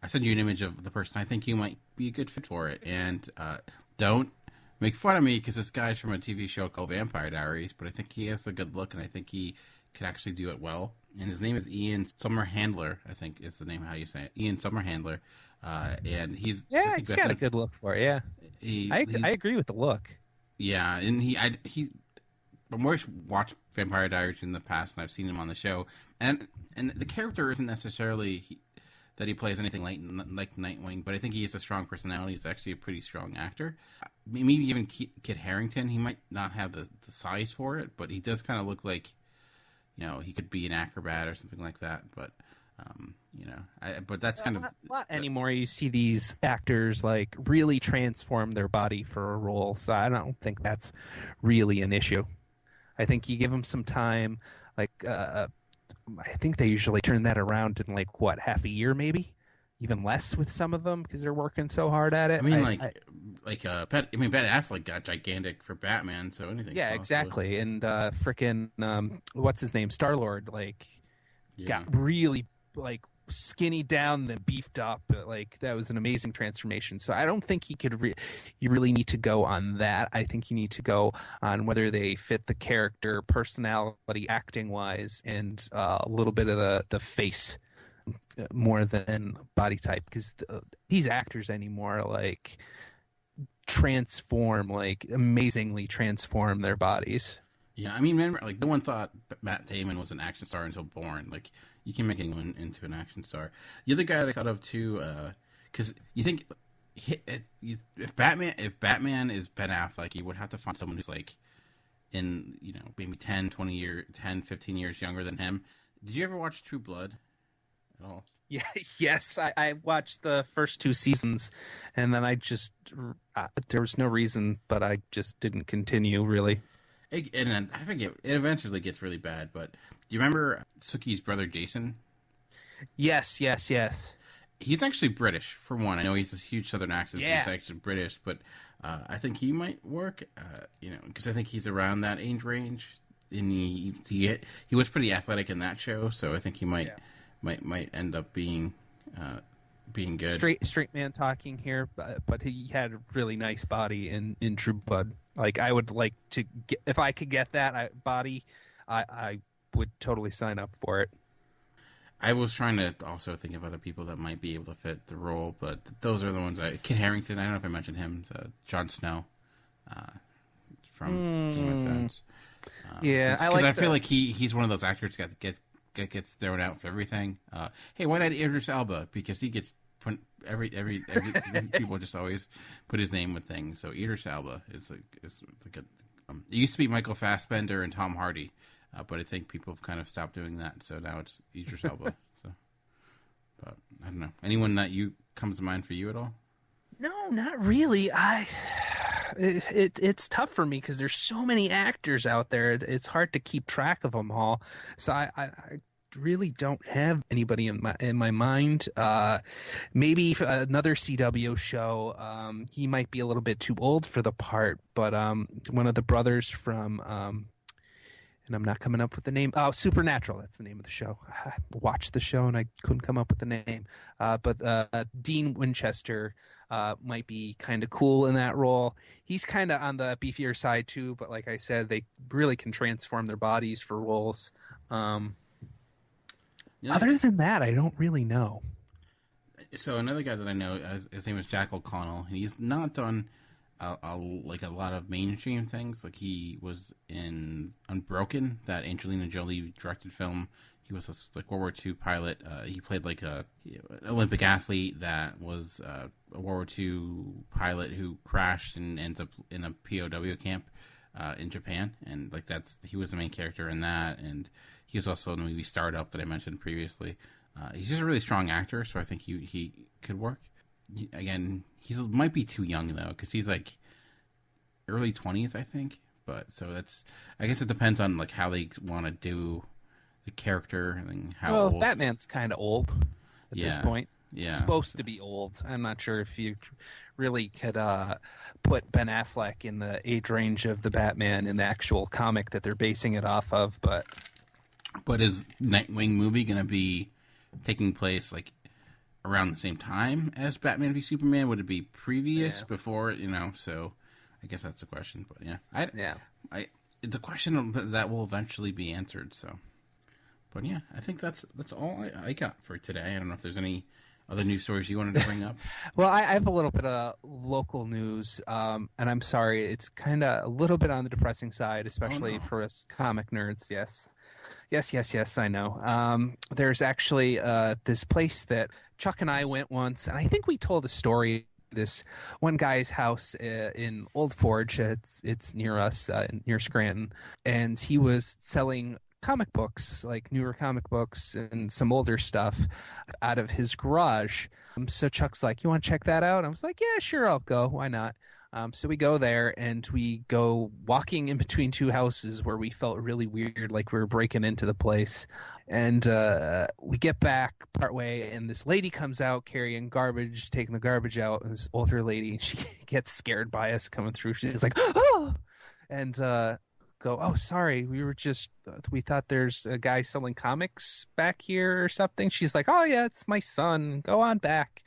sent you an image of the person I think you might be a good fit for it. And don't make fun of me because this guy's from a TV show called Vampire Diaries, but I think he has a good look, and I think he could actually do it well. And his name is Ian Somerhandler, I think is the name how you say it. Ian Somerhandler. And he's got a good look for it. Yeah, I agree with the look. Yeah, and I've always watched Vampire Diaries in the past, and I've seen him on the show, and the character isn't necessarily that he plays anything like Nightwing, but I think he has a strong personality. He's actually a pretty strong actor. Maybe even Kit Harington. He might not have the size for it, but he does kind of look like, he could be an acrobat or something like that. But but that's kind of not anymore. You see these actors like really transform their body for a role, so I don't think that's really an issue. I think you give them some time. Like I think they usually turn that around in like half a year maybe, even less with some of them because they're working so hard at it. I mean, Ben Affleck got gigantic for Batman, so anything. Yeah, exactly. And frickin' what's his name, Star-Lord, got really skinny down, then beefed up. That was an amazing transformation. So I don't think he could. You really need to go on that. I think you need to go on whether they fit the character, personality, acting wise, and a little bit of the face more than body type. Because these actors anymore transform, amazingly transform their bodies. Yeah, I mean, remember, no one thought Matt Damon was an action star until Bourne. You can make anyone into an action star. The other guy that I thought of too, because you think if Batman is Ben Affleck, you would have to find someone who's in maybe 10, 15 years younger than him. Did you ever watch True Blood at all? Yeah, yes, I watched the first 2 seasons, and then I just there was no reason, but I just didn't continue really. And then I forget, it eventually gets really bad, but do you remember Sookie's brother Jason? Yes. He's actually British, for one. I know he's a huge Southern accent. Yeah. He's actually British, but I think he might work, because I think he's around that age range. And he was pretty athletic in that show, so I think he might end up being good. Straight man talking here, but he had a really nice body in True Blood. I would like to get, if I could get that body, I would totally sign up for it. I was trying to also think of other people that might be able to fit the role, but those are the ones. Kit Harington, I don't know if I mentioned him, Jon Snow from Game of Thrones. Yeah, I feel like he's one of those actors that gets thrown out for everything. Hey, why not Idris Elba? Because he gets put every people just always put his name with things. So Idris Elba is it used to be Michael Fassbender and Tom Hardy, but I think people have kind of stopped doing that. So now it's Idris Elba. So, but I don't know. Anyone that comes to mind for you at all? No, not really. It's tough for me because there's so many actors out there. It's hard to keep track of them all. So I really don't have anybody in my mind. Maybe another CW show. He might be a little bit too old for the part, but one of the brothers from and I'm not coming up with the name. Oh, Supernatural. That's the name of the show. I watched the show and I couldn't come up with the name. But Dean Winchester might be kind of cool in that role. He's kind of on the beefier side too, but like I said, they really can transform their bodies for roles. Other than that, I don't really know. So another guy that I know, his name is Jack O'Connell. He's not done a lot of mainstream things. He was in Unbroken, that Angelina Jolie directed film. He was a World War II pilot. He played an Olympic athlete that was a World War II pilot who crashed and ends up in a POW camp in Japan. And he was the main character in that. And he was also in the movie Startup that I mentioned previously. He's just a really strong actor, so I think he could work. Again, he might be too young though, because he's early 20s, I think. But so I guess it depends on how they want to do the character and how old. Batman's kind of old at this point. Yeah, he's supposed to be old. I'm not sure if you really could put Ben Affleck in the age range of the Batman in the actual comic that they're basing it off of. But is Nightwing movie going to be taking place around the same time as Batman v Superman? Would it be previous, before, so I guess that's the question. But it's a question that will eventually be answered. So, but yeah, I think that's all I got for today. I don't know if there's any other news stories you wanted to bring up. Well, I have a little bit of local news, and I'm sorry, it's kind of a little bit on the depressing side, especially for us comic nerds. Yes, I know. There's actually this place that Chuck and I went once, and I think we told the story. This one guy's house in Old Forge, it's near us, near Scranton, and he was selling comic books, like newer comic books and some older stuff out of his garage. So Chuck's like, you want to check that out? I was like, yeah, sure, I'll go. Why not? So we go there and we go walking in between two houses where we felt really weird, like we were breaking into the place. And we get back partway and this lady comes out carrying garbage, taking the garbage out. And this older lady, and she gets scared by us coming through. She's like, oh! And go, oh, sorry, we thought there's a guy selling comics back here or something. She's like, oh, yeah, it's my son. Go on back.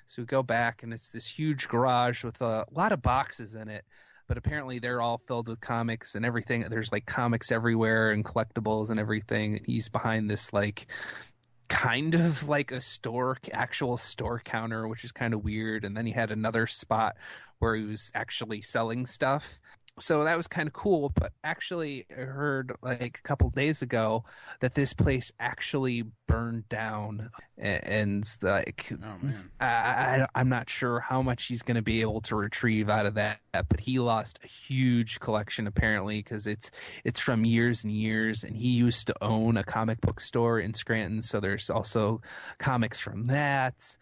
So we go back, and it's this huge garage with a lot of boxes in it. But apparently they're all filled with comics and everything. There's like comics everywhere and collectibles and everything. And he's behind this like kind of like a actual store counter, which is kind of weird. And then he had another spot where he was actually selling stuff. So that was kind of cool, but actually I heard like a couple days ago that this place actually burned down, and like, oh, man. I'm not sure how much he's going to be able to retrieve out of that, but he lost a huge collection apparently because it's from years and years, and he used to own a comic book store in Scranton, so there's also comics from that.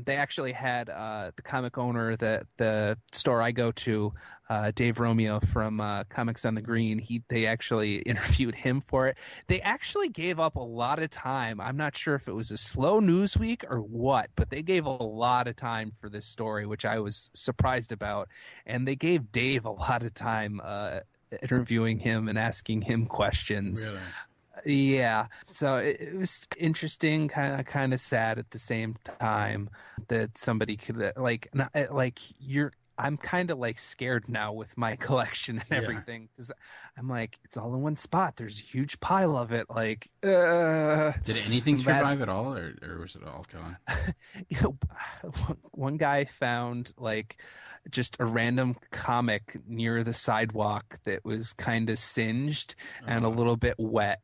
They actually had the comic owner that the store I go to, Dave Romeo from Comics on the Green. They actually interviewed him for it. They actually gave up a lot of time. I'm not sure if it was a slow news week or what, but they gave a lot of time for this story, which I was surprised about. And they gave Dave a lot of time interviewing him and asking him questions. Really? Yeah, so it was interesting, kind of sad at the same time that somebody could I'm kind of like scared now with my collection and everything because I'm like, it's all in one spot. There's a huge pile of it. Like, did anything survive at all, or was it all gone? One guy found like just a random comic near the sidewalk that was kind of singed and a little bit wet.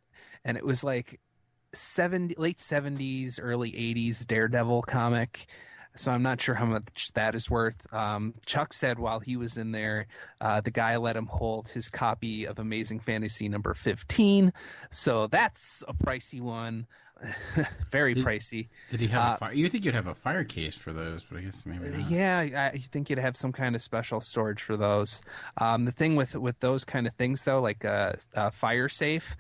And it was like late 70s, early 80s Daredevil comic. So I'm not sure how much that is worth. Chuck said while he was in there, the guy let him hold his copy of Amazing Fantasy number 15. So that's a pricey one. Very pricey. Did he have a fire? You think you'd have a fire case for those, but I guess maybe not. Yeah, I think you'd have some kind of special storage for those. The thing with those kind of things, though, like fire safe,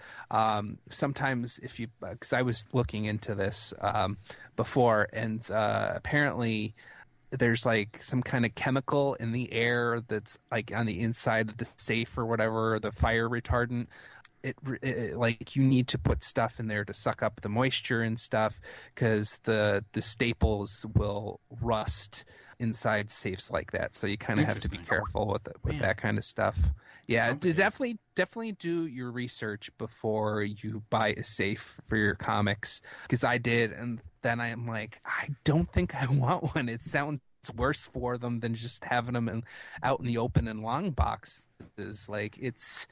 sometimes if you, because I was looking into this before, and apparently there's like some kind of chemical in the air that's like on the inside of the safe or whatever, the fire retardant. It like you need to put stuff in there to suck up the moisture and stuff because the staples will rust inside safes like that. So you kind of have to be careful with that kind of stuff. Yeah, definitely do your research before you buy a safe for your comics, because I did, and then I'm like, I don't think I want one. It sounds worse for them than just having them out in the open in long boxes. Like it's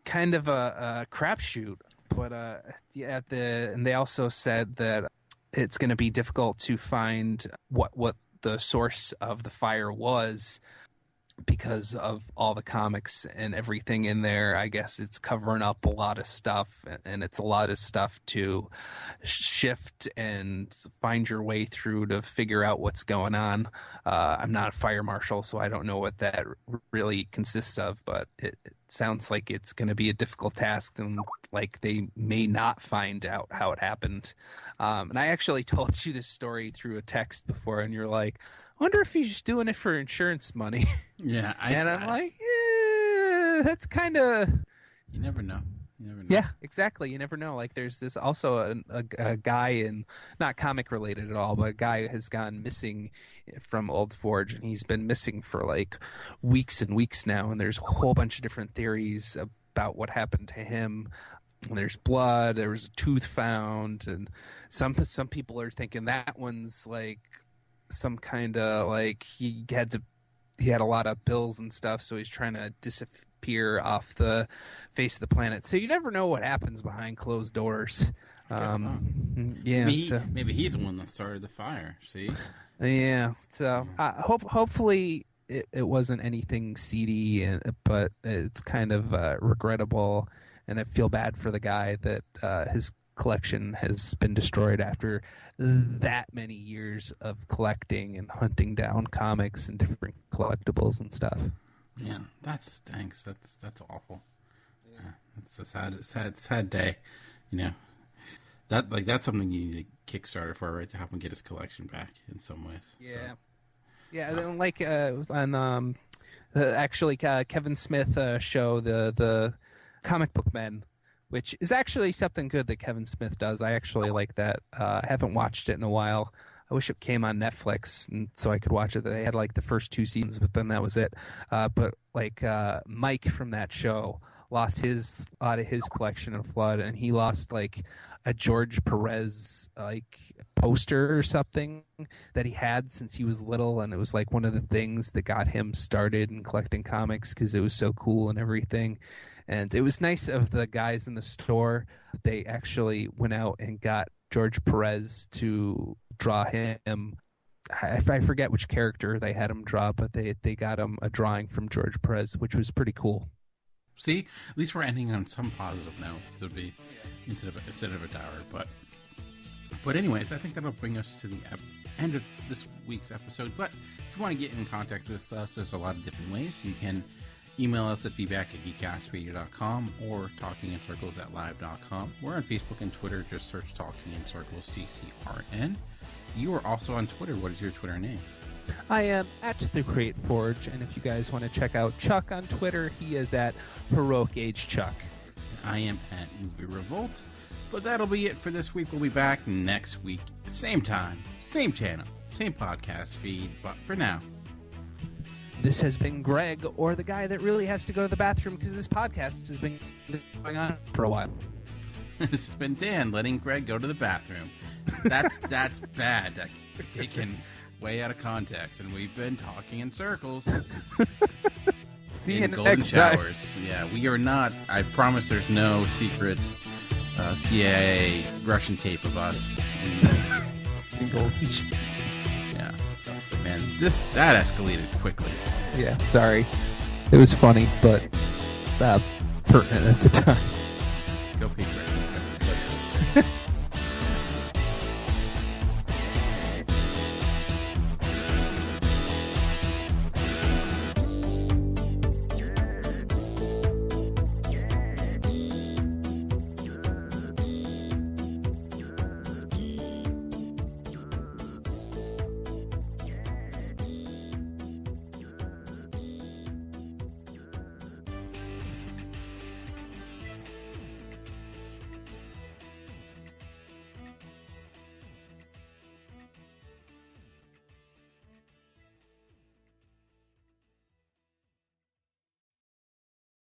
kind of a crapshoot, but and they also said that it's going to be difficult to find what the source of the fire was because of all the comics and everything in there. I guess it's covering up a lot of stuff, and it's a lot of stuff to shift and find your way through to figure out what's going on. I'm not a fire marshal, so I don't know what that really consists of, but it sounds like it's going to be a difficult task, and like they may not find out how it happened. And I actually told you this story through a text before, and you're like, I wonder if he's just doing it for insurance money. Yeah. I'm like, yeah, that's kind of... You never know. Yeah, exactly. You never know. Like there's this also a guy in, not comic related at all, but a guy has gone missing from Old Forge, and he's been missing for like weeks and weeks now. And there's a whole bunch of different theories about what happened to him. And there's blood. There was a tooth found, and some people are thinking that one's like some kind of like he had a lot of bills and stuff, so he's trying to disappear off the face of the planet. So you never know what happens behind closed doors. Yeah, maybe he's the one that started the fire. See? Yeah. So hopefully it wasn't anything seedy, but it's kind of regrettable. and I feel bad for the guy that his collection has been destroyed after that many years of collecting and hunting down comics and different collectibles and stuff. Yeah, that stinks. That's awful. Yeah, it's a sad day. You know, that's something you need a Kickstarter for, right? To help him get his collection back in some ways. Yeah, so. yeah. Like it was on actually Kevin Smith show, the Comic Book Men, which is actually something good that Kevin Smith does. I actually like that. I haven't watched it in a while. I wish it came on Netflix and so I could watch it. They had like the first 2 seasons, but then that was it. But like Mike from that show lost a lot of his collection of Flood, and he lost like a George Perez like poster or something that he had since he was little, and it was like one of the things that got him started in collecting comics because it was so cool and everything. And it was nice of the guys in the store. They actually went out and got George Perez to draw him. I forget which character they had him draw, but they got him a drawing from George Perez, which was pretty cool. See, at least we're ending on some positive note. This would be instead of a dour. But anyways, I think that'll bring us to the end of this week's episode. But if you want to get in contact with us, there's a lot of different ways. You can email us at feedback@geekcastradio.com or talkingincircles@live.com. We're on Facebook and Twitter. Just search Talking in Circles GCRN. You are also on Twitter. What is your Twitter name? I am at The Crate Forge, and if you guys want to check out Chuck on Twitter, he is at Heroic Age Chuck. I am at Movie Revolt. But that'll be it for this week. We'll be back next week. Same time, same channel, same podcast feed. But for now, this has been Greg, or the guy that really has to go to the bathroom because this podcast has been going on for a while. This has been Dan letting Greg go to the bathroom. That's bad. That's taken way out of context, and we've been talking in circles. See you in golden next showers. time. Yeah, we are not. I promise there's no secret CIA Russian tape of us. Yeah, man, that escalated quickly. Yeah, sorry. It was funny, but pertinent at the time.